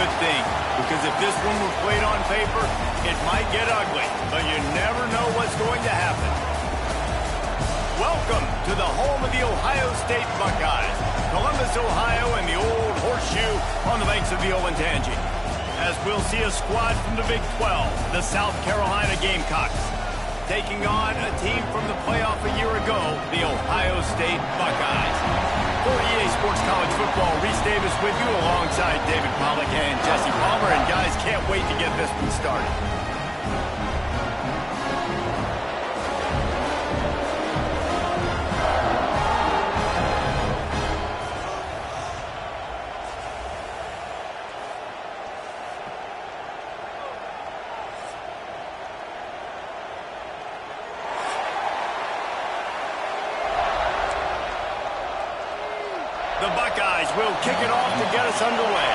good thing, because if this one were played on paper, it might get ugly, but you never know what's going to happen. Welcome to the home of the Ohio State Buckeyes, Columbus, Ohio, and the old horseshoe on the banks of the Olentangy. As we'll see a squad from the Big 12, the South Carolina Gamecocks, taking on a team from the playoff a year ago, the Ohio State Buckeyes. For EA Sports College Football, Reese Davis with you alongside David Pollack and Jesse Palmer. And guys, can't wait to get this one started. The Buckeyes will kick it off to get us underway.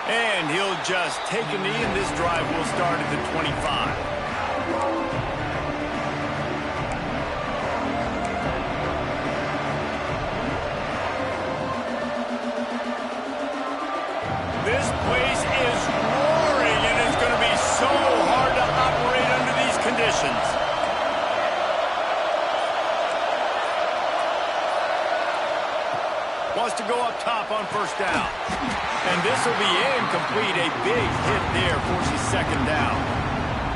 And he'll just take a knee, and this drive will start at the 25. This place is roaring, and it's going to be so hard to operate under these conditions. Wants to go up top on first down. And this will be incomplete. A big hit there forces second down.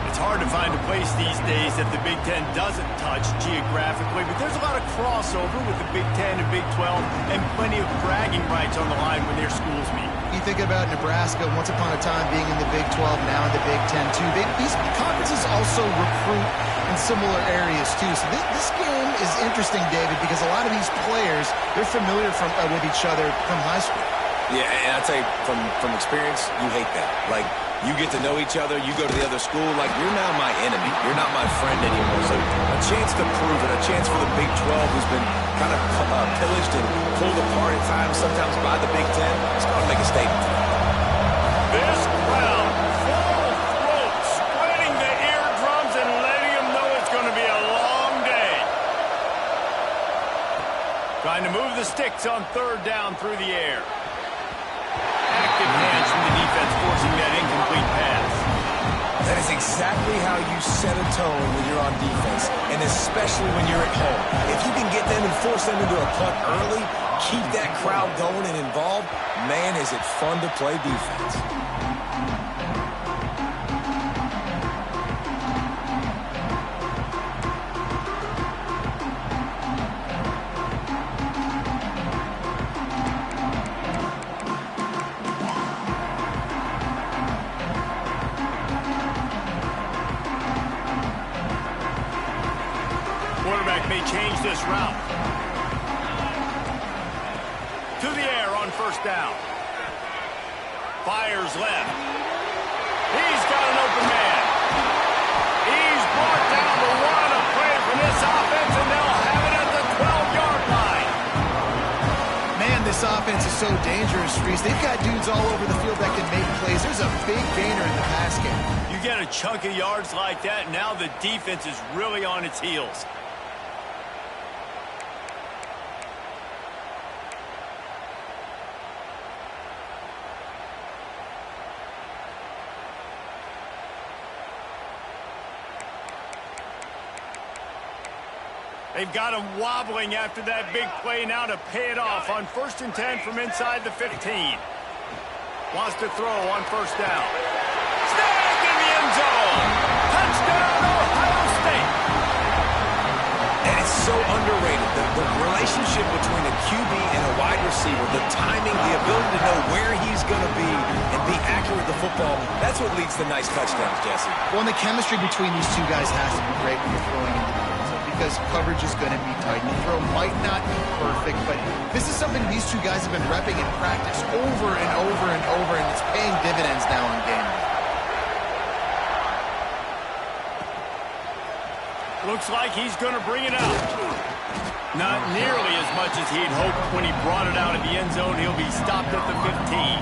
It's hard to find a place these days that the Big Ten doesn't touch geographically, but there's a lot of crossover with the Big Ten and Big 12 and plenty of bragging rights on the line when their schools meet. You think about Nebraska, once upon a time being in the Big 12, now in the Big 10 too. These conferences also recruit in similar areas too. So this game is interesting, David, because a lot of these players, they're familiar with each other from high school. Yeah, and I'd say from experience, you hate that. Like, you get to know each other, you go to the other school, like, you're now my enemy. You're not my friend anymore. So a chance to prove it, a chance for the Big 12, who's been kind of pillaged and pulled apart at times, sometimes by the Big 10, it's going to make a statement. This crowd, full throat, spreading the eardrums and letting them know it's going to be a long day. Trying to move the sticks on third down through the air. Active hands from the defense forcing that incomplete pass. That is exactly how you set a tone when you're on defense, and especially when you're at home. If you can get them and force them into a punt early, keep that crowd going and involved, man, is it fun to play defense. Quarterback may change this route. To the air on first down. Fires left. He's got an open man. He's brought down the one. A play for this offense, and they'll have it at the 12-yard line. Man, this offense is so dangerous, Reese. They've got dudes all over the field that can make plays. There's a big gainer in the pass game. You get a chunk of yards like that, now the defense is really on its heels. They've got him wobbling after that big play now to pay it off on 1st and 10 from inside the 15. Wants to throw on first down. Snagged in the end zone. Touchdown, Ohio State. And it's so underrated. The relationship between a QB and a wide receiver, the timing, the ability to know where he's going to be and be accurate with the football, that's what leads to nice touchdowns, Jesse. Well, and the chemistry between these two guys has to be great when you're throwing into the end zone, because coverage is going to be tight. The throw might not be perfect, but this is something these two guys have been repping in practice over and over and over, and it's paying dividends now in game. Looks like he's going to bring it out. Not nearly as much as he'd hoped when he brought it out of the end zone. He'll be stopped at the 15.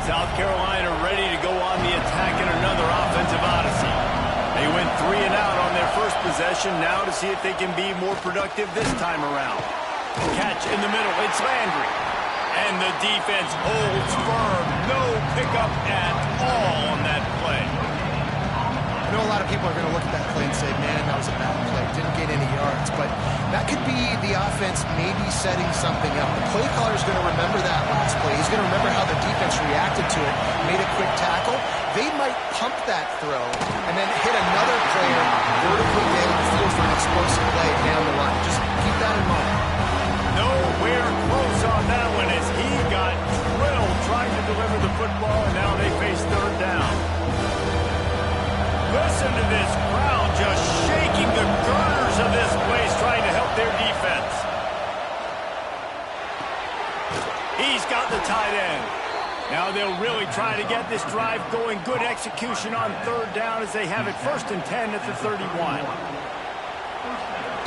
South Carolina ready to go on the attack in another offensive odyssey. They went 3 and out on their first possession, now to see if they can be more productive this time around. Catch in the middle, it's Landry. And the defense holds firm. No pickup at all on that play. I know a lot of people are going to look at that play and say, man, that was a bad play. Didn't get any yards. But that could be the offense maybe setting something up. The play caller is going to remember that last play. He's going to remember how the defense reacted to it, made a quick tackle. They might pump that throw and then hit another player vertically down the field for an explosive play down the line. Just keep that in mind. Nowhere close on that one as he got drilled trying to deliver the football, and now they face third down. Listen to this crowd just shaking the girders of this place trying to help their defense. He's got the tight end. Now they'll really try to get this drive going. Good execution on third down as they have it 1st and 10 at the 31.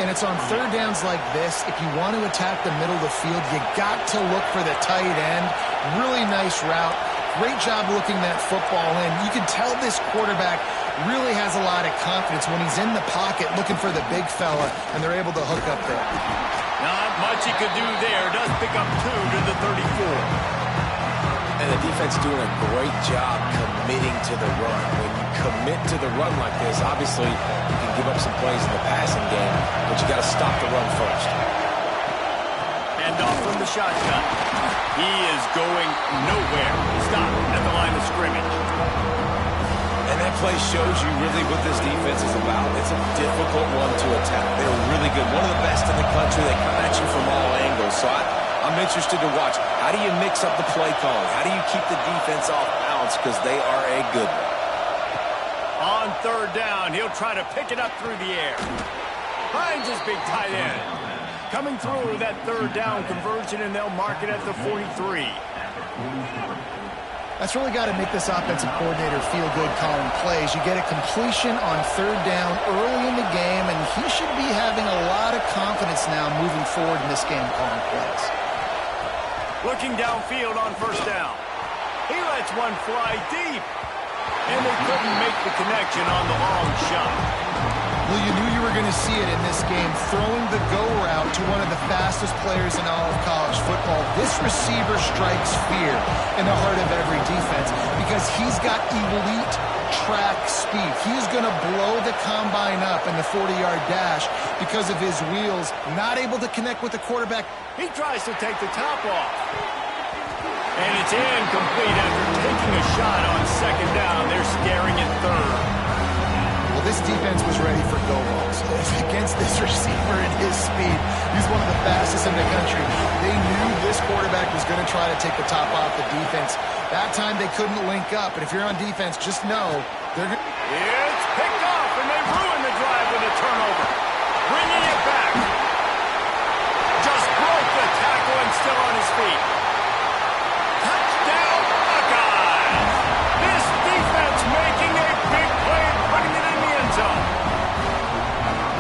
And it's on third downs like this, if you want to attack the middle of the field, you got to look for the tight end. Really nice route. Great job looking that football in. You can tell this quarterback really has a lot of confidence when he's in the pocket looking for the big fella, and they're able to hook up there. Not much he could do there. Does pick up 2 to the 34. And the defense doing a great job committing to the run. When you commit to the run like this, obviously you can give up some plays in the passing game, but you got to stop the run first. And off from the shotgun. He is going nowhere. Stop at the line of scrimmage. And that play shows you really what this defense is about. It's a difficult one to attack. They're really good. One of the best in the country. They come at you from all angles. So I'm interested to watch. How do you mix up the play calling? How do you keep the defense off balance? Because they are a good one. On third down, he'll try to pick it up through the air. Finds his big tight end. Coming through that third down conversion, and they'll mark it at the 43. That's really got to make this offensive coordinator feel good calling plays. You get a completion on third down early in the game, and he should be having a lot of confidence now moving forward in this game calling plays. Looking downfield on first down. He lets one fly deep. And they couldn't make the connection on the long shot. Well, you knew you were going to see it in this game, throwing the go route to one of the fastest players in all of college football. This receiver strikes fear in the heart of every defense because he's got elite track speed. He's going to blow the combine up in the 40-yard dash because of his wheels, not able to connect with the quarterback. He tries to take the top off. And it's incomplete after taking a shot on second down. They're staring at third. Well, this defense was ready for go balls. Against this receiver and his speed, he's one of the fastest in the country. They knew this quarterback was going to try to take the top off the defense. That time they couldn't link up. And if you're on defense, just know they're going to... It's picked off, and they ruin the drive with a turnover. Bringing it back. Just broke the tackle and still on his feet. Touchdown, Buckeyes! This defense making a big play and putting it in the end zone.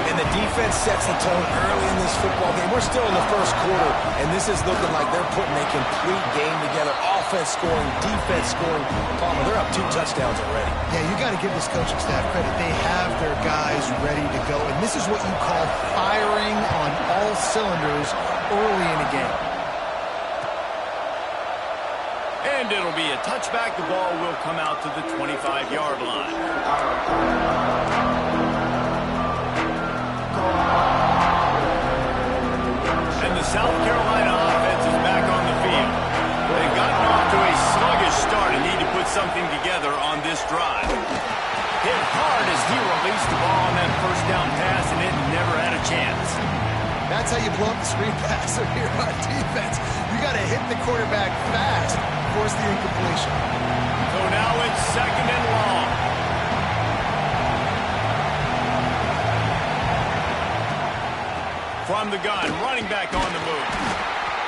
And the defense sets the tone early in this football game. We're still in the first quarter, and this is looking like they're putting a complete game together. Offense scoring, defense scoring. Palmer, they're up 2 touchdowns already. Yeah, you got to give this coaching staff credit. They have their guys ready to go, and this is what you call firing on all cylinders early in a game. And it'll be a touchback. The ball will come out to the 25-yard line. And the South Carolina offense is back on the field. They've gotten off to a sluggish start and need to put something together on this drive. Hit hard as he released the ball on that first down pass, and it never had a chance. That's how you blow up the screen pass here on defense. You got to hit the quarterback fast, force the incompletion. So now it's second and long. From the gun, running back on the move.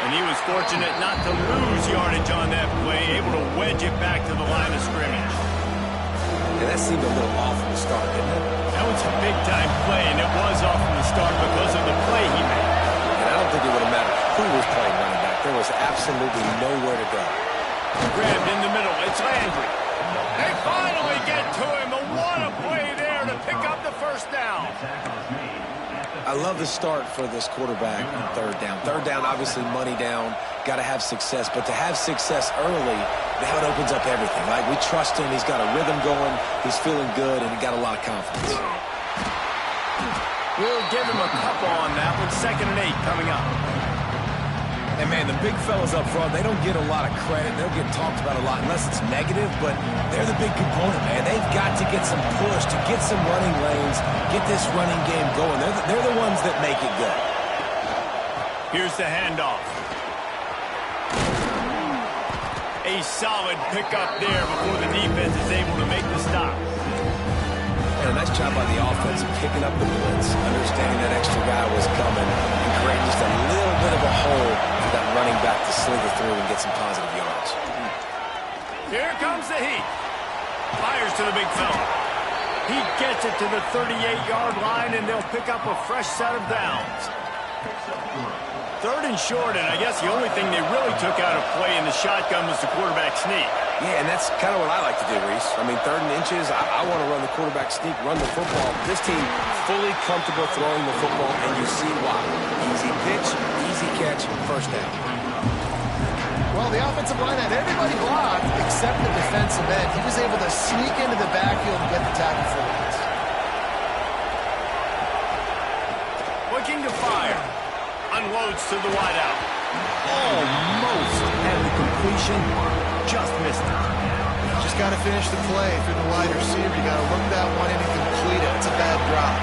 And he was fortunate not to lose yardage on that play, able to wedge it back to the line of scrimmage. Yeah, that seemed a little off from the start, didn't it? That was a big-time play, and it was off from the start because of the play he made. And I don't think it would have mattered who was playing running back. There was absolutely nowhere to go. Grabbed in the middle. It's Landry. They finally get to him. And what a play there to pick up the first down. I love the start for this quarterback on third down. Third down, obviously money down. Got to have success. But to have success early, now it opens up everything. Like, we trust him. He's got a rhythm going. He's feeling good, and he got a lot of confidence. We'll give him a couple on that one. 2nd and 8 coming up. And, man, the big fellas up front, they don't get a lot of credit. They don't get talked about a lot unless it's negative, but they're the big component, man. They've got to get some push, to get some running lanes, get this running game going. They're the ones that make it go. Here's the handoff. A solid pickup there before the defense is able to make the stop. And a nice job by the offense picking up the blitz, understanding that extra guy was coming, and creating just a little bit of a hole for that running back to slither through and get some positive yards. Here comes the heat. Fires to the big fella. He gets it to the 38-yard line, and they'll pick up a fresh set of downs. 3rd and short, and I guess the only thing they really took out of play in the shotgun was the quarterback sneak. Yeah, and that's kind of what I like to do, Reese. I mean, 3rd and inches, I want to run the quarterback sneak, run the football. This team fully comfortable throwing the football, and you see why. Easy pitch, easy catch, first down. Well, the offensive line had everybody blocked except the defensive end. He was able to sneak into the backfield and get the tackle for us. Looking to fire. Unloads to the wideout. Almost had the completion. Just missed it. Just got to finish the play through the wide receiver. You got to look that one in and complete it. It's a bad drop.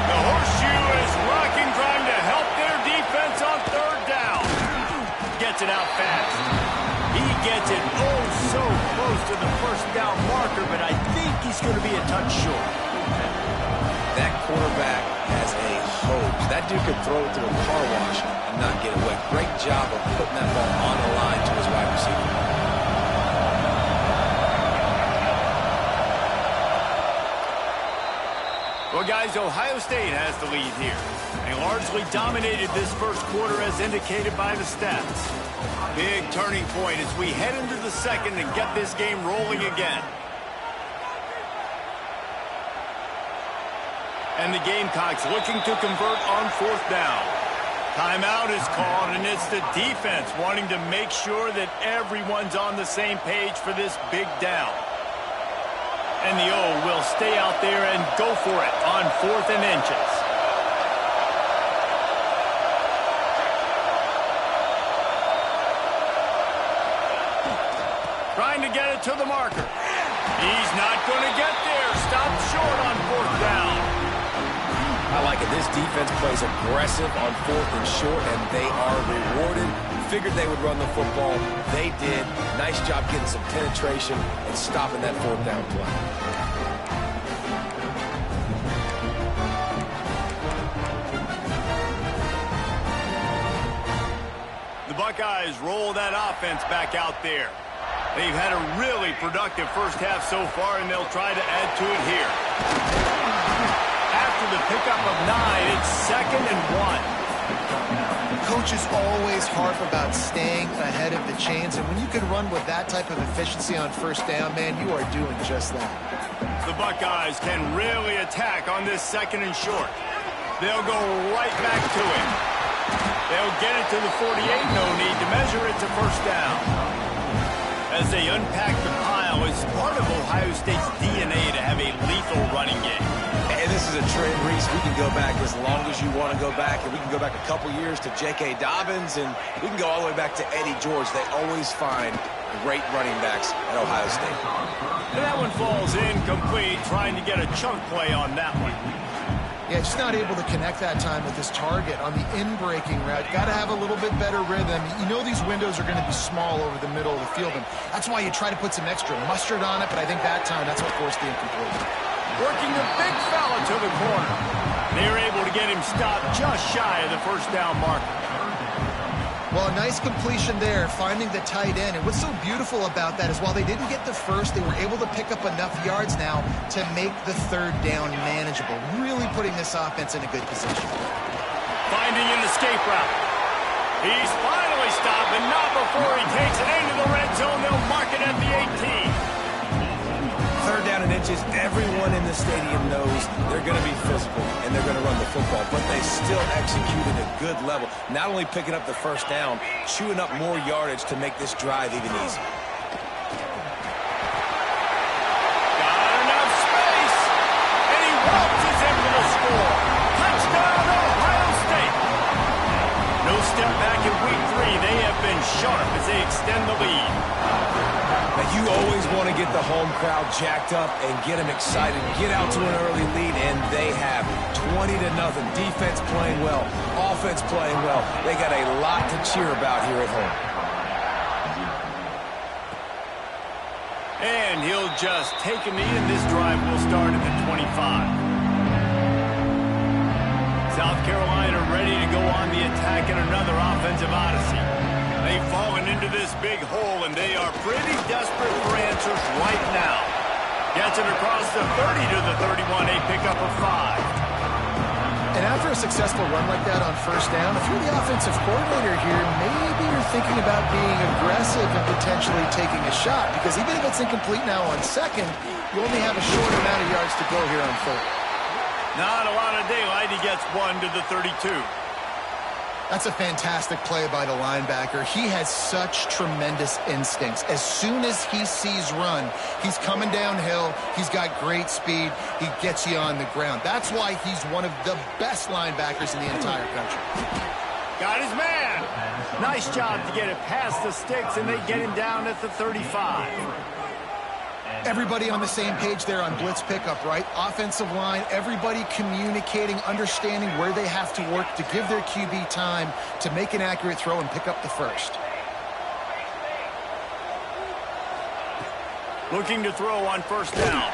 The horseshoe is rocking, trying to help their defense on 3rd down. Gets it out fast. He gets it so close to the first down marker, but I think he's going to be a touch short. That quarterback has a hose. That dude could throw it through a car wash and not get it wet. Great job of putting that ball on the line to his wide receiver. Well, guys, Ohio State has the lead here. They largely dominated this first quarter as indicated by the stats. Big turning point as we head into the second and get this game rolling again. And the Gamecocks looking to convert on 4th down. Timeout is called, and it's the defense wanting to make sure that everyone's on the same page for this big down. And the O will stay out there and go for it on 4th and inches. Trying to get it to the marker. He's not going to get there. Stopped short on 4th down. I like it. This defense plays aggressive on 4th and short, and they are rewarded. Figured they would run the football. They did. Nice job getting some penetration and stopping that 4th down play. The Buckeyes roll that offense back out there. They've had a really productive first half so far, and they'll try to add to it here. After the pickup of 9, it's 2nd and 1. Coaches always harp about staying ahead of the chains, and when you can run with that type of efficiency on 1st down, man, you are doing just that. The Buckeyes can really attack on this 2nd and short. They'll go right back to him. They'll get it to the 48, no need to measure it to 1st down. As they unpack the pile, it's part of Ohio State's DNA to have a lethal running game. And this is a trend, Reese. We can go back as long as you want to go back, and we can go back a couple years to J.K. Dobbins, and we can go all the way back to Eddie George. They always find great running backs at Ohio State. And that one falls incomplete, trying to get a chunk play on that one. Yeah, just not able to connect that time with his target on the in-breaking route. Got to have a little bit better rhythm. You know these windows are going to be small over the middle of the field, and that's why you try to put some extra mustard on it, but I think that time that's what forced the incomplete. Working the big fella to the corner. They're able to get him stopped just shy of the 1st down marker. Well, a nice completion there, finding the tight end. And what's so beautiful about that is while they didn't get the first, they were able to pick up enough yards now to make the 3rd down manageable, really putting this offense in a good position. Finding an escape route. He's finally stopped, and not before he takes it into the red zone. coaches, everyone in the stadium knows they're going to be physical and they're going to run the football, but they still execute at a good level. Not only picking up the first down, chewing up more yardage to make this drive even easier. Got enough space, and he waltzes in for the score. Touchdown, Ohio State. No step back in week 3. They have been sharp as they extend the lead. Now, you always want to get the home crowd jacked up and get them excited, get out to an early lead, and they have 20-0. Defense playing well, offense playing well. They got a lot to cheer about here at home. And he'll just take a knee, and this drive will start at the 25. South Carolina ready to go on the attack in another offensive odyssey. They've fallen into this big hole, and they are pretty desperate for answers right now. Gets it across the 30 to the 31, a pickup of 5. And after a successful run like that on first down, if you're the offensive coordinator here, maybe you're thinking about being aggressive and potentially taking a shot, because even if it's incomplete now on second, you only have a short amount of yards to go here on third. Not a lot of daylight. He gets 1 to the 32. That's a fantastic play by the linebacker. He has such tremendous instincts. As soon as he sees run, he's coming downhill. He's got great speed. He gets you on the ground. That's why he's one of the best linebackers in the entire country. Got his man. Nice job to get it past the sticks, and they get him down at the 35. Everybody on the same page there on blitz pickup, right? Offensive line, everybody communicating, understanding where they have to work to give their QB time to make an accurate throw and pick up the first. Looking to throw on first down.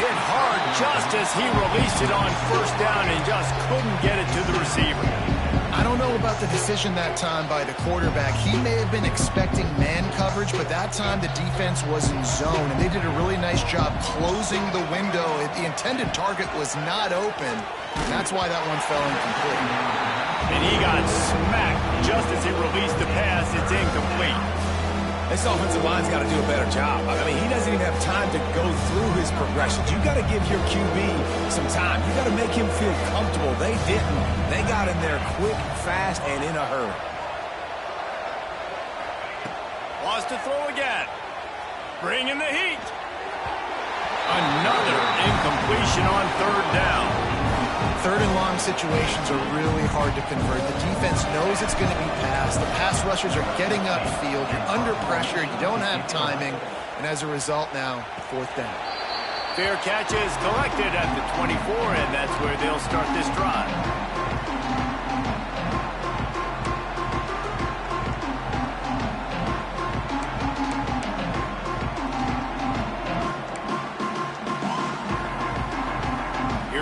Hit hard just as he released it on first down and just couldn't get it to the receiver. I don't know about the decision that time by the quarterback. He may have been expecting man coverage, but that time the defense was in zone, and they did a really nice job closing the window. The intended target was not open, and that's why that one fell incomplete. And he got smacked just as he released the pass. It's incomplete. This offensive line's got to do a better job. I mean, he doesn't even have time to go through his progressions. You got to give your QB some time. You got to make him feel comfortable. They didn't. They got in there quick, fast, and in a hurry. Wants to throw again. Bringing the heat. Another incompletion on third down. Third and long situations are really hard to convert. The defense knows it's going to be passed. The pass rushers are getting upfield. You're under pressure. You don't have timing. And as a result now, fourth down. Fair catch is collected at the 24, and that's where they'll start this drive.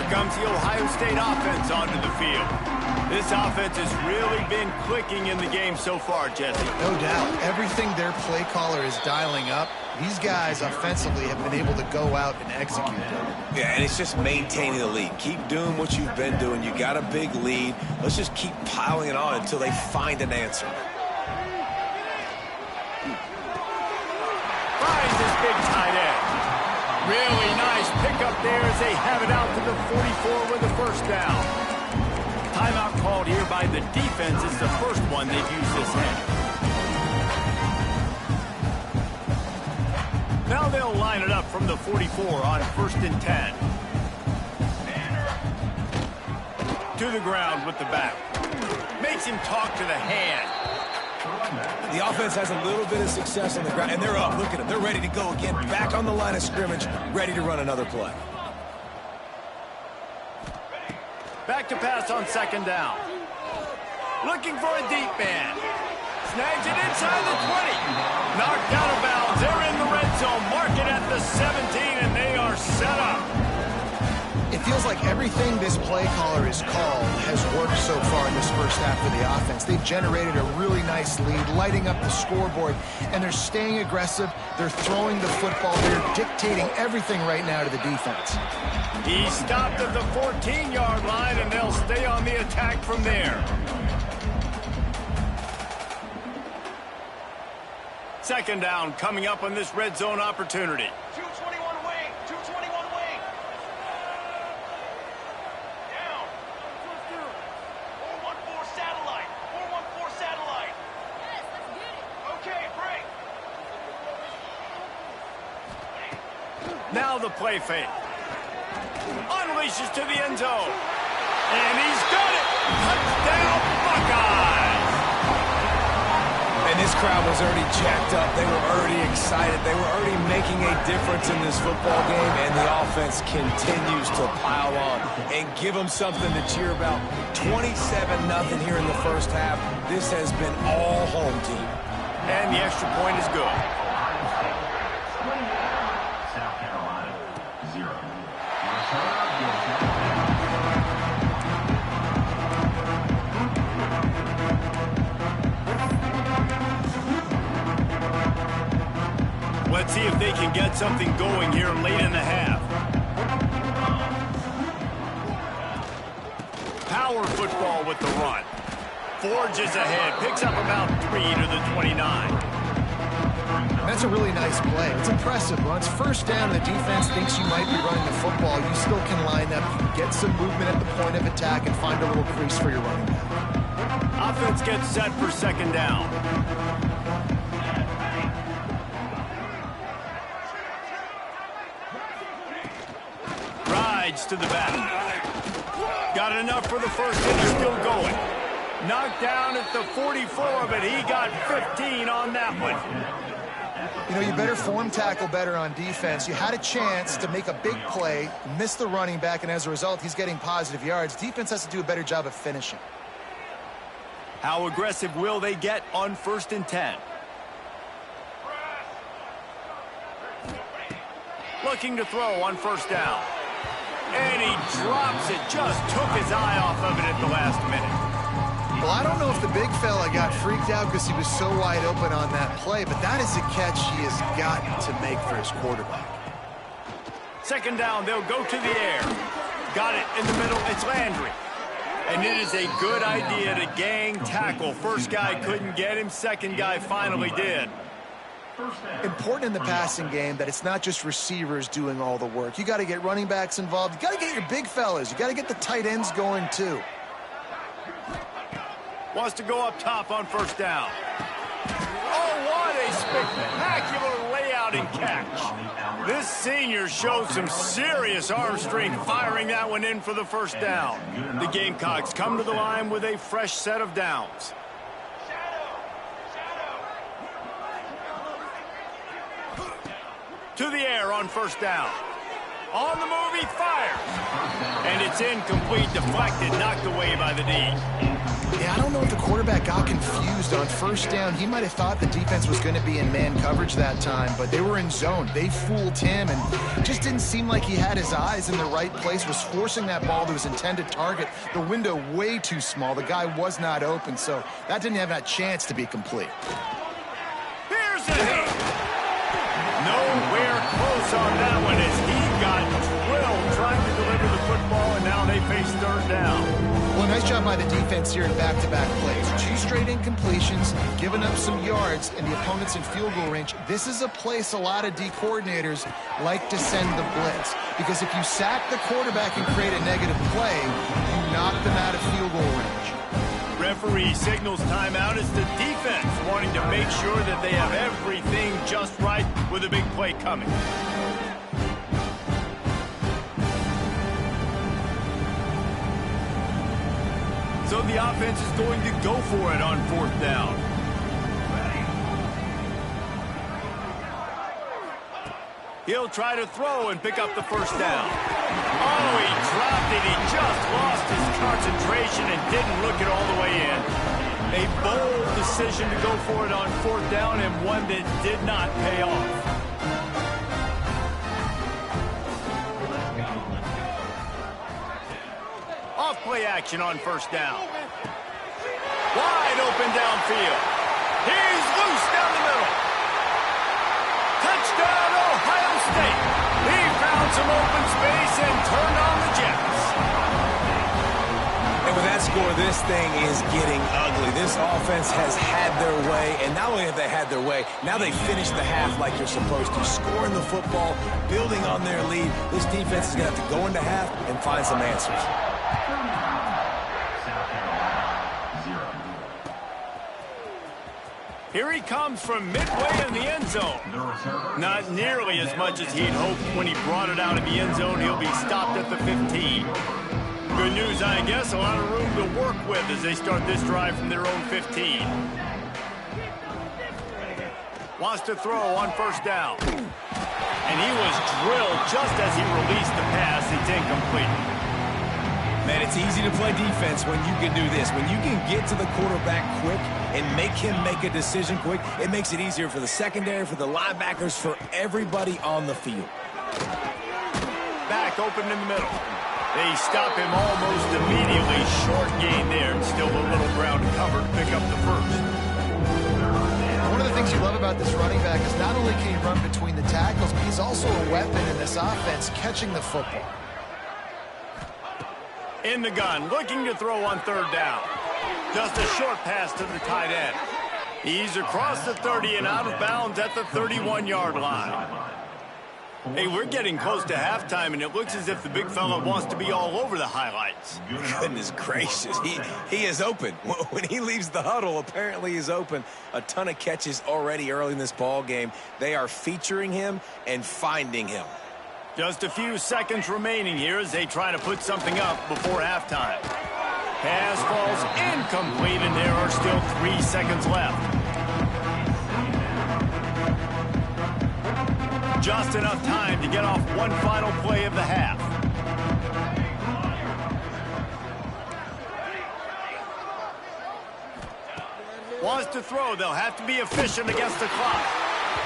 Comes the Ohio State offense onto the field. This offense has really been clicking in the game so far, Jesse. No doubt. Everything their play caller is dialing up, these guys offensively have been able to go out and execute them. Yeah, and it's just maintaining the lead. Keep doing what you've been doing. You got a big lead. Let's just keep piling it on until they find an answer. Finds his big tight end. Really nice pickup there as they have it out to the 44 with the first down. Timeout called here by the defense. It's the first one they've used this half. Now they'll line it up from the 44 on 1st and 10. To the ground with the back. Makes him talk to the hand. The offense has a little bit of success on the ground, and they're up. Look at them. They're ready to go again. Back on the line of scrimmage, ready to run another play. Back to pass on 2nd down. Looking for a deep man. Snags it inside the 20. Knocked out of bounds. They're in the red zone. Mark it at the 17, and they are set up. It feels like everything this play caller has called has worked so far in this first half of the offense. They've generated a really nice lead, lighting up the scoreboard, and they're staying aggressive. They're throwing the football. They're dictating everything right now to the defense. He stopped at the 14-yard line, and they'll stay on the attack from there. 2nd down coming up on this red zone opportunity. 221 away, 2 Now the play fake. Unleashes to the end zone. And he's got it. Touchdown, Buckeyes. And this crowd was already jacked up. They were already excited. They were already making a difference in this football game, and the offense continues to pile on and give them something to cheer about. 27-0 here in the first half. This has been all home team. And the extra point is good. South Carolina, 0. Let's see if they can get something going here late in the half. Power football with the run. Forges ahead, picks up about 3 to the 29. That's a really nice play. It's impressive. When it's first down and the defense thinks you might be running the football, you still can line up, get some movement at the point of attack, and find a little crease for your running back. Offense gets set for second down. Rides to the back. Got enough for the first, and he's still going. Knocked down at the 44, but he got 15 on that one. You know, you better form tackle better on defense. You had a chance to make a big play, miss the running back, and as a result, he's getting positive yards. Defense has to do a better job of finishing. How aggressive will they get on 1st and 10? Looking to throw on 1st down. And he drops it, just took his eye off of it at the last minute. Well, I don't know if the big fella got freaked out because he was so wide open on that play, but that is a catch he has got to make for his quarterback. Second down, they'll go to the air. Got it in the middle, it's Landry. And it is a good idea to gang tackle. First guy couldn't get him, second guy finally did. Important in the passing game that it's not just receivers doing all the work. You got to get running backs involved. You got to get your big fellas. You got to get the tight ends going too. Wants to go up top on 1st down. Oh, what a spectacular layout and catch. This senior showed some serious arm strength firing that one in for the 1st down. The Gamecocks come to the line with a fresh set of downs. To the air on 1st down. On the move, he fires. And it's incomplete, deflected, knocked away by the D. Yeah, I don't know if the quarterback got confused on 1st down. He might have thought the defense was going to be in man coverage that time, but they were in zone. They fooled him, and it just didn't seem like he had his eyes in the right place, was forcing that ball to his intended target. The window way too small. The guy was not open, so that didn't have that chance to be complete. Here's a hit. Nowhere close on that one as he got drilled trying to deliver the football, and now they face 3rd down. Well, nice job by the defense here in back-to-back plays. 2 straight incompletions, giving up some yards, and the opponent's in field goal range. This is a place a lot of D coordinators like to send the blitz, because if you sack the quarterback and create a negative play, you knock them out of field goal range. Referee signals timeout as the defense wanting to make sure that they have everything just right with a big play coming. So the offense is going to go for it on 4th down. He'll try to throw and pick up the 1st down. Oh, he dropped it. He just lost his concentration and didn't look it all the way in. A bold decision to go for it on 4th down, and one that did not pay off. Off play action on 1st down. Wide open downfield. He's loose down the middle. Touchdown, Ohio State. He found some open space and turned on the Jets. And with that score, this thing is getting ugly. This offense has had their way, and not only have they had their way, now they finish the half like you're supposed to, scoring the football, building on their lead. This defense is going to have to go into half and find some answers. Here he comes from midway in the end zone. Not nearly as much as he'd hoped when he brought it out of the end zone. He'll be stopped at the 15. Good news, I guess. A lot of room to work with as they start this drive from their own 15. Wants to throw on first down. And he was drilled just as he released the pass. It's incomplete. Man, it's easy to play defense when you can do this. When you can get to the quarterback quick and make him make a decision quick, it makes it easier for the secondary, for the linebackers, for everybody on the field. Back open in the middle. They stop him almost immediately. Short gain there, and still a little ground to cover to pick up the first. One of the things you love about this running back is not only can he run between the tackles, but he's also a weapon in this offense, catching the football. In the gun, looking to throw on third down. Just a short pass to the tight end. He's across the 30 and out of bounds at the 31-yard line. Hey, we're getting close to halftime, and it looks as if the big fella wants to be all over the highlights. Goodness gracious, he is open. When he leaves the huddle, apparently he's open. A ton of catches already early in this ball game. They are featuring him and finding him. Just a few seconds remaining here as they try to put something up before halftime. Pass falls incomplete, and there are still 3 seconds left. Just enough time to get off one final play of the half. Wants to throw. They'll have to be efficient against the clock.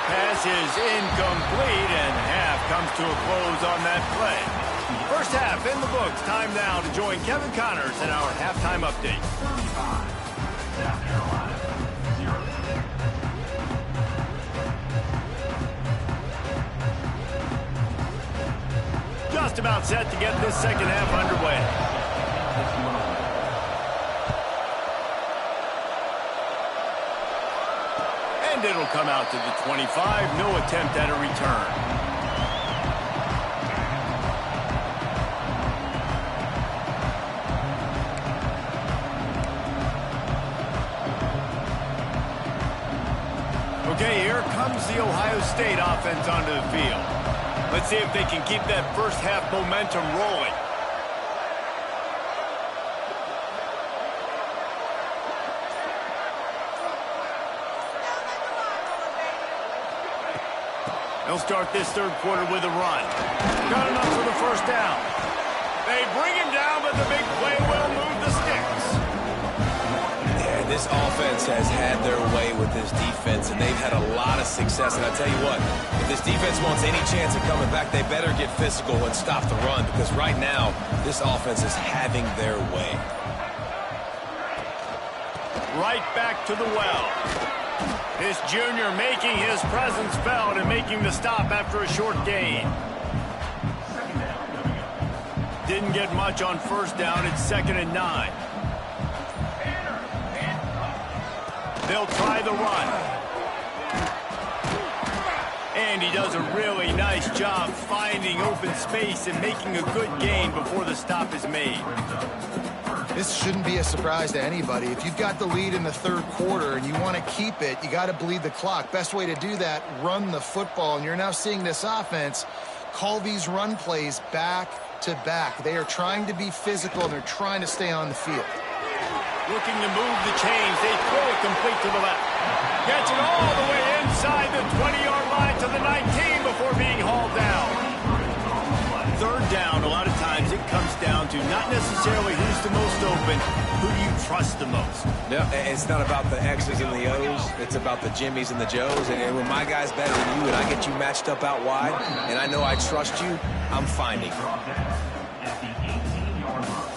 Pass is incomplete, and half comes to a close on that play. First half in the books. Time now to join Kevin Connors in our halftime update. South Carolina, 0. Just about set to get this second half underway. And it'll come out to the 25. No attempt at a return. Okay, here comes the Ohio State offense onto the field. Let's see if they can keep that first half momentum rolling. They'll start this third quarter with a run. Got enough for the first down. They bring him down, but the big play will move the sticks. Yeah, this offense has had their way with this defense, and they've had a lot of success. And I tell you what, if this defense wants any chance of coming back, they better get physical and stop the run, because right now, this offense is having their way. Right back to the well. This junior making his presence felt and making the stop after a short gain. Didn't get much on first down. It's 2nd and 9. They'll try the run. And he does a really nice job finding open space and making a good gain before the stop is made. This shouldn't be a surprise to anybody. If you've got the lead in the third quarter and you want to keep it, you got to bleed the clock. Best way to do that, run the football. And you're now seeing this offense call these run plays back to back. They are trying to be physical, and they're trying to stay on the field. Looking to move the chains. They throw it complete to the left. Gets it all the way inside the 20-yard line to the 19 before being hauled down. Third down, a lot of times it comes down to not necessarily who's the most open, who do you trust the most? No, it's not about the X's and the O's. It's about the Jimmies and the Joes. And when my guy's better than you and I get you matched up out wide, and I know I trust you, I'm finding you. At the 18-yard line.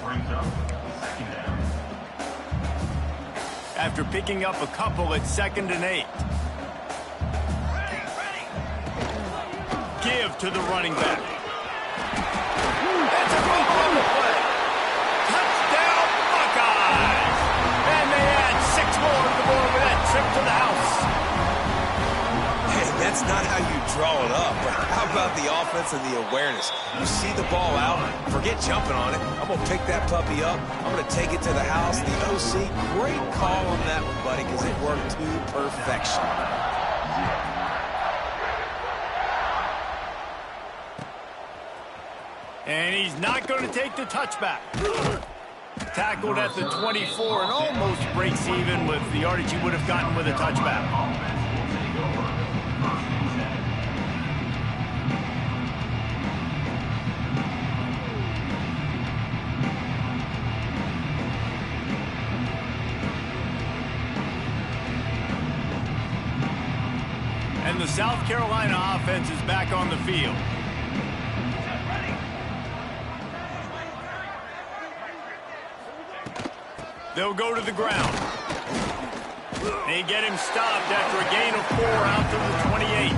Brings up second down. After picking up a couple at 2nd and 8. Give to the running back. That's a fumble on the play. Touchdown, Buckeyes! And they add 6 more to the board with that trip to the house. Hey, that's not how you draw it up. But how about the offense and the awareness? You see the ball out, forget jumping on it. I'm going to pick that puppy up. I'm going to take it to the house. The OC, great call on that buddy, because it worked to perfection. And he's not going to take the touchback. Tackled at the 24 and almost breaks even with the yardage he would have gotten with a touchback. And the South Carolina offense is back on the field. They'll go to the ground. They get him stopped after a gain of 4 out to the 28.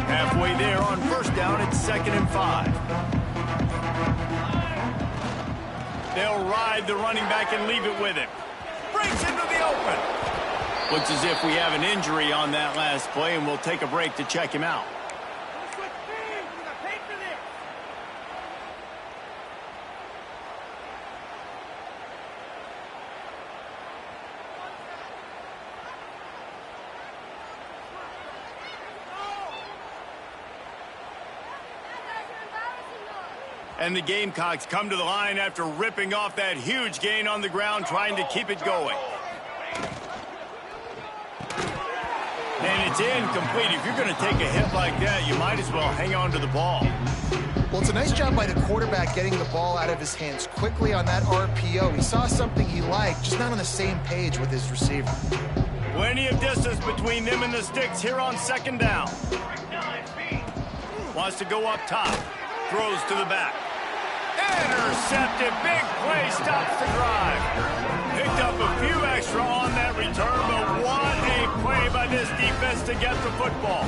Halfway there on first down, it's 2nd and 5. They'll ride the running back and leave it with him. Breaks into the open. Looks as if we have an injury on that last play, and we'll take a break to check him out. And the Gamecocks come to the line after ripping off that huge gain on the ground, trying to keep it going. And it's incomplete. If you're going to take a hit like that, you might as well hang on to the ball. Well, it's a nice job by the quarterback getting the ball out of his hands quickly on that RPO. He saw something he liked, just not on the same page with his receiver. Plenty of distance between them and the sticks here on 2nd down. Wants to go up top. Throws to the back. Intercepted. Big play. Stops the drive. Picked up a few extra on that return, but what a play by this defense to get the football.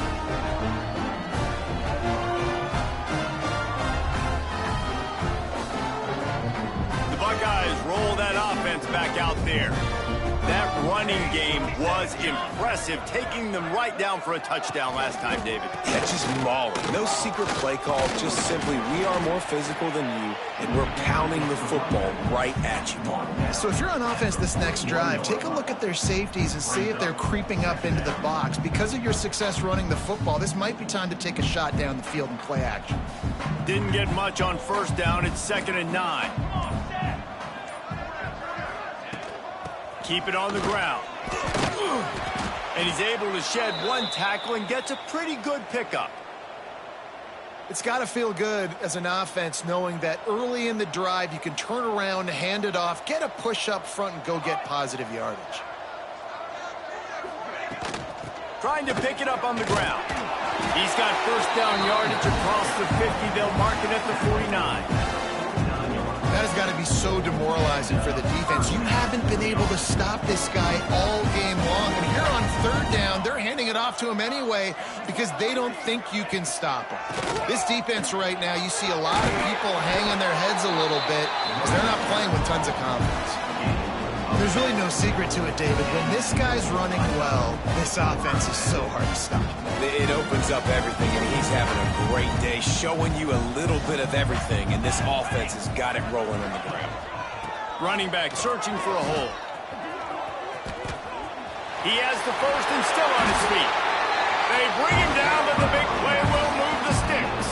The Buckeyes roll that offense back out there. That running game was impressive, taking them right down for a touchdown last time, David. Yeah, just mauling. No secret play call, just simply we are more physical than you, and we're pounding the football right at you. So if you're on offense this next drive, take a look at their safeties and see if they're creeping up into the box. Because of your success running the football, this might be time to take a shot down the field and play action. Didn't get much on first down. It's 2nd and 9. Keep it on the ground. And he's able to shed one tackle and gets a pretty good pickup. It's got to feel good as an offense knowing that early in the drive you can turn around, hand it off, get a push up front, and go get positive yardage. Trying to pick it up on the ground. He's got first down yardage across the 50. They'll mark it at the 49. That has got to be so demoralizing for the defense. You haven't been able to stop this guy all game long. And here on 3rd down, they're handing it off to him anyway because they don't think you can stop him. This defense right now, you see a lot of people hanging their heads a little bit because they're not playing with tons of confidence. There's really no secret to it, David. When this guy's running well, this offense is so hard to stop. It opens up everything, and he's having a great day, showing you a little bit of everything, and this offense has got it rolling on the ground. Running back searching for a hole. He has the first and still on his feet. They bring him down, but the big play will move the sticks.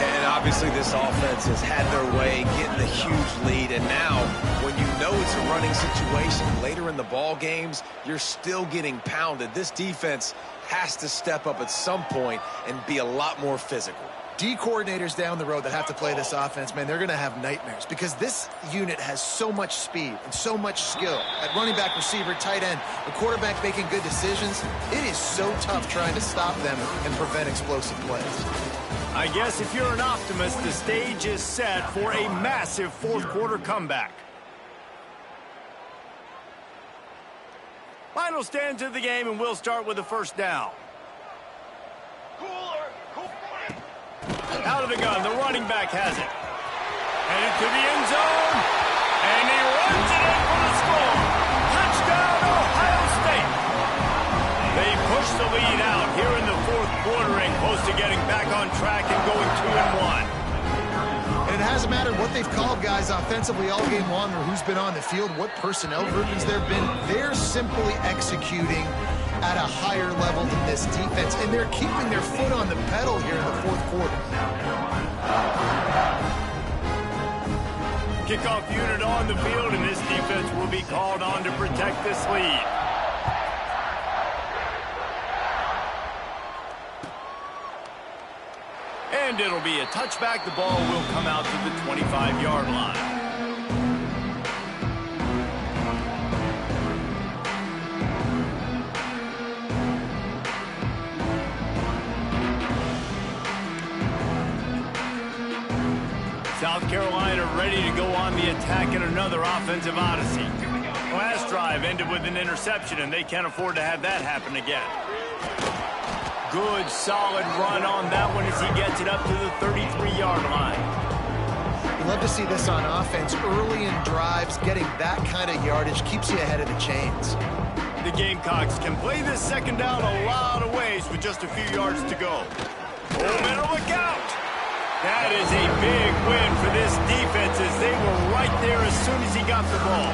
And obviously this offense has had their way, getting the huge lead, and now when you know it's a running situation later in the ball games, you're still getting pounded. This defense has to step up at some point and be a lot more physical. D coordinators down the road that have to play this offense, man, they're going to have nightmares because this unit has so much speed and so much skill. At running back, receiver, tight end, the quarterback making good decisions, it is so tough trying to stop them and prevent explosive plays. I guess if you're an optimist, the stage is set for a massive 4th quarter comeback. Final stands of the game, and we'll start with the first down. Out of the gun, the running back has it. Headed to the end zone, and he runs it in for the score. Touchdown, Ohio State. They push the lead out here in the fourth quarter and close to getting back on track and going 2-1. And it hasn't mattered what they've called guys offensively all game long or who's been on the field, what personnel groupings there have been. They're simply executing at a higher level than this defense, and they're keeping their foot on the pedal here in the fourth quarter. Kickoff unit on the field, and this defense will be called on to protect this lead. And it'll be a touchback. The ball will come out to the 25-yard line. South Carolina ready to go on the attack in another offensive odyssey. Last drive ended with an interception, and they can't afford to have that happen again. Good, solid run on that one as he gets it up to the 33-yard line. You love to see this on offense. Early in drives, getting that kind of yardage keeps you ahead of the chains. The Gamecocks can play this second down a lot of ways with just a few yards to go. Oh, better look out! That is a big win for this defense as they were right there as soon as he got the ball.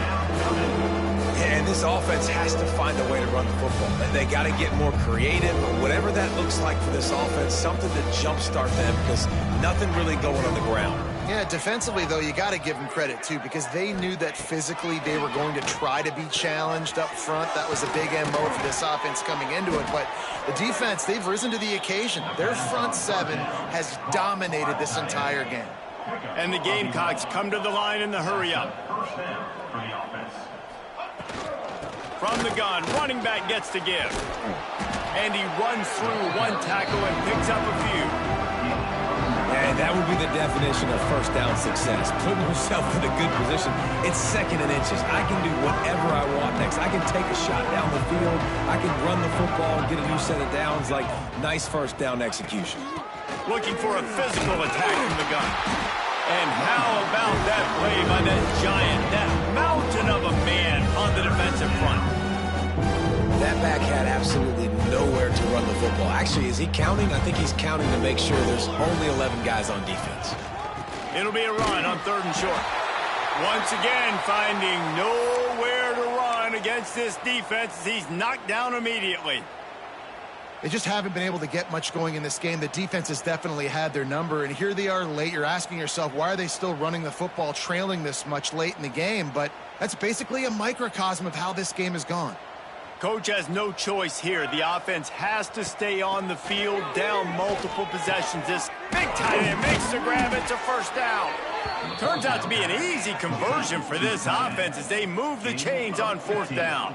Yeah, and this offense has to find a way to run the football. They got to get more creative, or whatever that looks like for this offense, something to jumpstart them because nothing really going on the ground. Yeah, defensively, though, you got to give them credit, too, because they knew that physically they were going to try to be challenged up front. That was a big MO for this offense coming into it. But the defense, they've risen to the occasion. Their front seven has dominated this entire game. And the Gamecocks come to the line in the hurry-up. From the gun, running back gets to give. And he runs through one tackle and picks up a few. And that would be the definition of first down success. Putting yourself in a good position. It's second and inches. I can do whatever I want next. I can take a shot down the field. I can run the football and get a new set of downs. Like, nice first down execution. Looking for a physical attack from the gun. And how about that play by that giant, that mountain of a man on the defensive front? That back had absolutely nowhere to run the football. Actually, is he counting? I think he's counting to make sure there's only 11 guys on defense. It'll be a run on 3rd and short. Once again, finding nowhere to run against this defense as he's knocked down immediately. They just haven't been able to get much going in this game. The defense has definitely had their number, and here they are late. You're asking yourself, why are they still running the football, trailing this much late in the game? But that's basically a microcosm of how this game has gone. Coach has no choice here. The offense has to stay on the field, down multiple possessions. This big tight end makes the grab. It's a first down. Turns out to be an easy conversion for this offense as they move the chains on 4th down.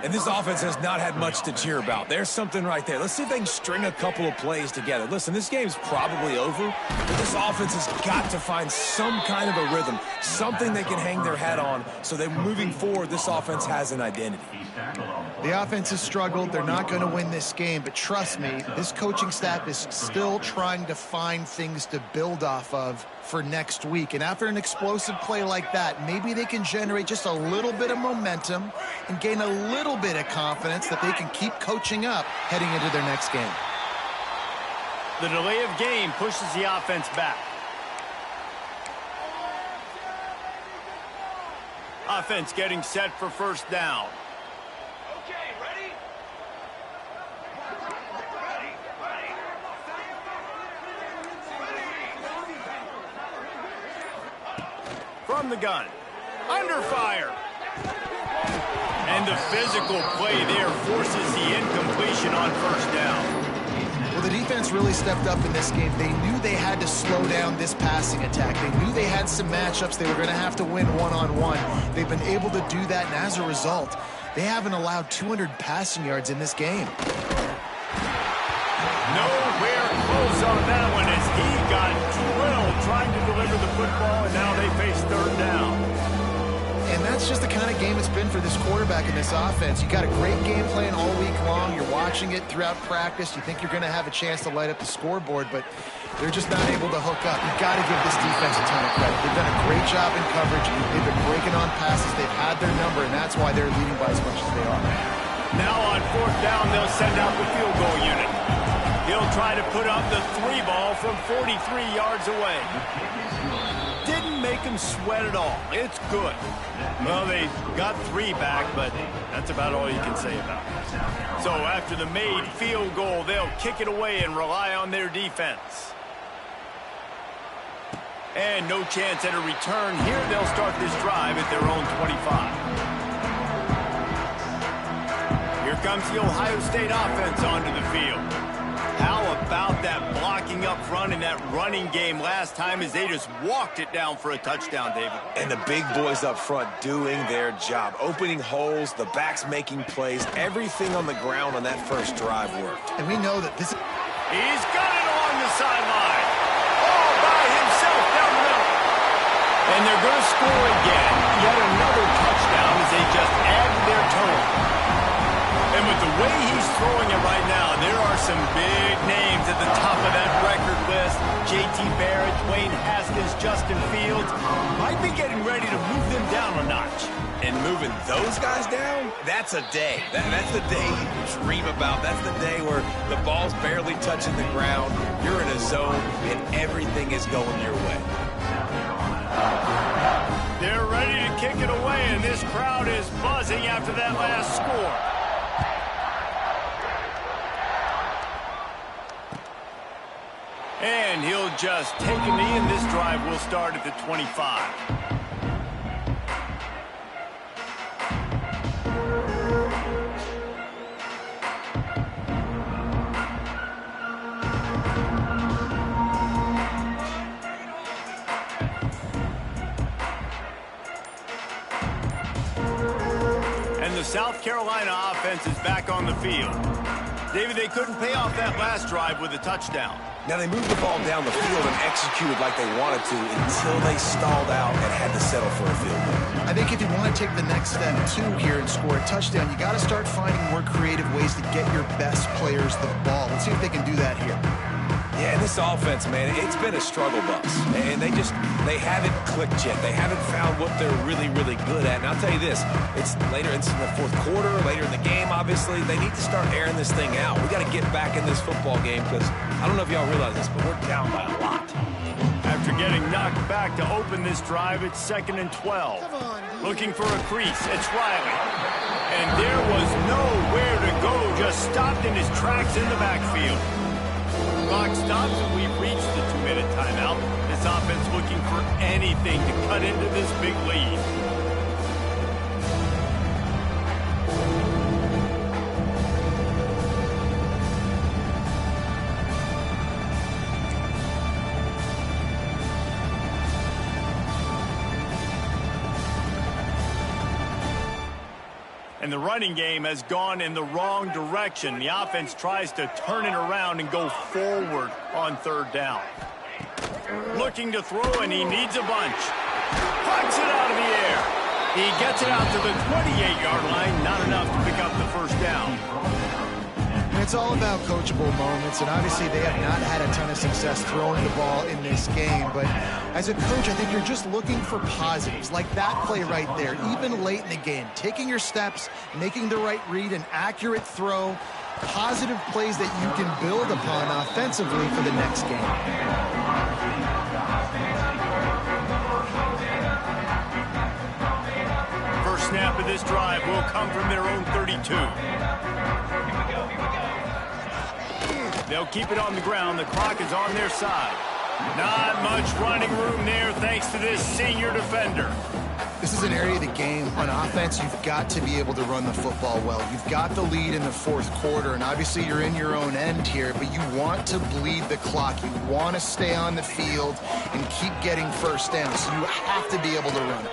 And this offense has not had much to cheer about. There's something right there. Let's see if they can string a couple of plays together. Listen, this game's probably over, but this offense has got to find some kind of a rhythm, something they can hang their hat on so that moving forward, this offense has an identity. The offense has struggled. They're not going to win this game, but trust me, this coaching staff is still trying to find things to build off of for next week. And after an explosive play like that, maybe they can generate just a little bit of momentum and gain a little bit of confidence that they can keep coaching up heading into their next game. The delay of game pushes the offense back. Offense getting set for first down. From the gun, under fire. And the physical play there forces the incompletion on first down. Well, the defense really stepped up in this game. They knew they had to slow down this passing attack. They knew they had some matchups they were going to have to win one-on-one. They've been able to do that, and as a result, they haven't allowed 200 passing yards in this game. Nowhere close on that one as he got drilled trying to deliver the football, and now they face 3rd down. And that's just the kind of game it's been for this quarterback in this offense. You got a great game plan all week long. You're watching it throughout practice. You think you're going to have a chance to light up the scoreboard, but they're just not able to hook up. You've got to give this defense a ton of credit. They've done a great job in coverage. They've been breaking on passes. They've had their number, and that's why they're leading by as much as they are. Now on 4th down, they'll send out the field goal unit. He'll try to put up the 3 ball from 43 yards away. Didn't make him sweat at all. It's good. Well, they got 3 back, but that's about all you can say about it. So after the made field goal, they'll kick it away and rely on their defense. And no chance at a return here. They'll start this drive at their own 25. Here comes the Ohio State offense onto the field. How about that blocking up front and that running game last time as they just walked it down for a touchdown, David? And the big boys up front doing their job, opening holes, the backs making plays, everything on the ground on that first drive worked. And we know that this... He's got it along the sideline. All by himself down the middle. And they're going to score again. Yet another touchdown as they just add to their total. And with the way he's throwing it right now, there are some big names at the top of that record list. J.T. Barrett, Dwayne Haskins, Justin Fields. Might be getting ready to move them down a notch. And moving those guys down, that's a day. That's the day you dream about. That's the day where the ball's barely touching the ground. You're in a zone, and everything is going your way. They're ready to kick it away, and this crowd is buzzing after that last score. And he'll just take a knee, and this drive will start at the 25. And the South Carolina offense is back on the field. David, they couldn't pay off that last drive with a touchdown. Now, they moved the ball down the field and executed like they wanted to until they stalled out and had to settle for a field goal. I think if you want to take the next step, too, here and score a touchdown, you got to start finding more creative ways to get your best players the ball. Let's see if they can do that here. Yeah, and this offense, man, it's been a struggle bus. And they haven't clicked yet. They haven't found what they're really, really good at. And I'll tell you this, it's later, it's in the 4th quarter, later in the game, obviously. They need to start airing this thing out. We got to get back in this football game because I don't know if y'all realize this, but we're down by a lot. After getting knocked back to open this drive, it's 2nd and 12. Looking for a crease, it's Riley. And there was nowhere to go, just stopped in his tracks in the backfield. Clock stops and we've reached the 2-minute timeout. This offense looking for anything to cut into this big lead. And the running game has gone in the wrong direction. The offense tries to turn it around and go forward on 3rd down. Looking to throw, and he needs a bunch. Punts it out of the air. He gets it out to the 28-yard line. Not enough to pick up the 1st down. And it's all about coachable moments, and obviously they have not had a ton of success throwing the ball in this game. But as a coach, I think you're just looking for positives, like that play right there, even late in the game. Taking your steps, making the right read, an accurate throw, positive plays that you can build upon offensively for the next game. First snap of this drive will come from their own 32. They'll keep it on the ground. The clock is on their side. Not much running room there thanks to this senior defender. This is an area of the game on offense you've got to be able to run the football well. You've got the lead in the 4th quarter, and obviously you're in your own end here, but you want to bleed the clock. You want to stay on the field and keep getting first down, so you have to be able to run it.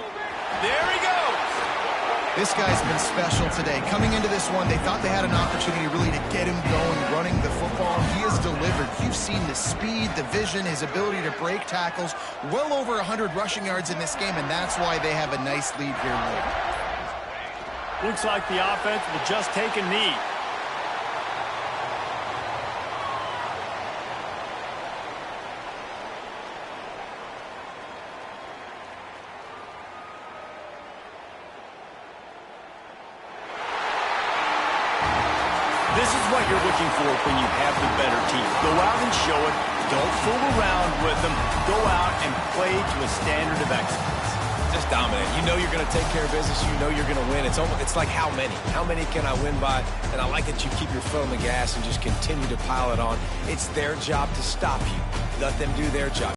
There he goes. This guy's been special today. Coming into this one, they thought they had an opportunity really to get him going, running the football. He has delivered. You've seen the speed, the vision, his ability to break tackles. Well over 100 rushing yards in this game, and that's why they have a nice lead here late. Looks like the offense will just take a knee. This is what you're looking for when you have the better team. Go out and show it. Don't fool around with them. Go out and play to a standard of excellence. Just dominate. You know you're going to take care of business. You know you're going to win. It's like how many? How many can I win by? And I like that you keep your foot on the gas and just continue to pile it on. It's their job to stop you. Let them do their job.